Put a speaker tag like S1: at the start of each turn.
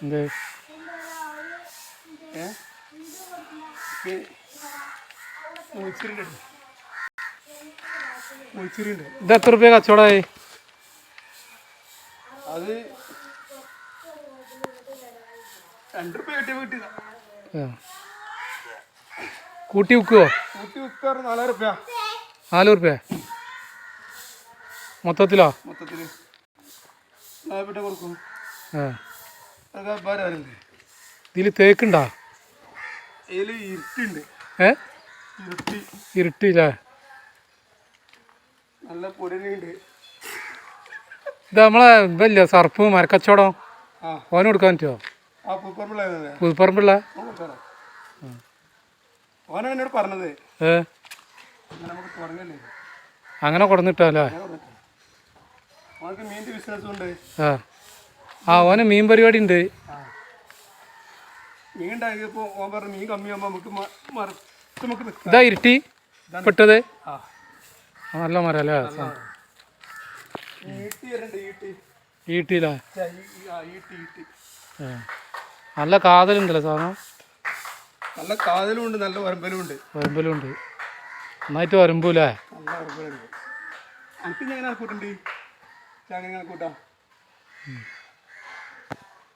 S1: എന്ത് ഇത് എത്ര റുപ്യ കച്ചവടമായി?
S2: അത് 2 റുപ്യ കിട്ടിയതാ.
S1: കൂട്ടി വിൽക്കുവോ?
S2: കൂട്ടി വിൽക്കാറ് 4 റുപ്യ.
S1: 4 റുപ്യ മൊത്തത്തിലോ?
S2: മൊത്തത്തില് 4 റുപ്യ കൊടുക്കും.
S1: ഇതിൽ തേക്കുണ്ടോ?
S2: ഇതില് ഇരുട്ടുണ്ട്.
S1: ഇരുട്ടില്ലേ?
S2: നല്ല പൊടിയുണ്ട്.
S1: ഇത് നമ്മളെ ഇതല്ലേ സർഫ് മരക്കച്ചവടം, ഓന് കൊടുക്കാൻ പറ്റുമോ? പുതുപ്പറമ്പുള്ള
S2: ഓനോട് പറഞ്ഞത്
S1: അങ്ങനെ കൊടുന്നിട്ടല്ലേ?
S2: മീൻ്റെ ബിസിനസ് ഉണ്ട്.
S1: ഓന് മീൻ പരിപാടി ഉണ്ട്.
S2: മീൻ ഉണ്ടാക്കിയപ്പോ ഓൻ പറഞ്ഞു മീൻ കമ്മിയാകുമ്പോ നമുക്ക്
S1: ഇതാ ഇരുട്ടി പെട്ടത്. നല്ല മരം അല്ലേ? ഈട്ടിയില്ലേ? നല്ല കാതലുണ്ടല്ലോ സാധനം.
S2: നല്ല കാതലും ഉണ്ട്, നല്ല വരമ്പലും ഉണ്ട്.
S1: വരമ്പലും ഉണ്ട്, നന്നായിട്ട് വരമ്പൂല്ലേ?
S2: നല്ല വരമ്പലുണ്ട്. എനിക്ക് ഞാൻ കൂട്ടുണ്ട്, കൂട്ടാം.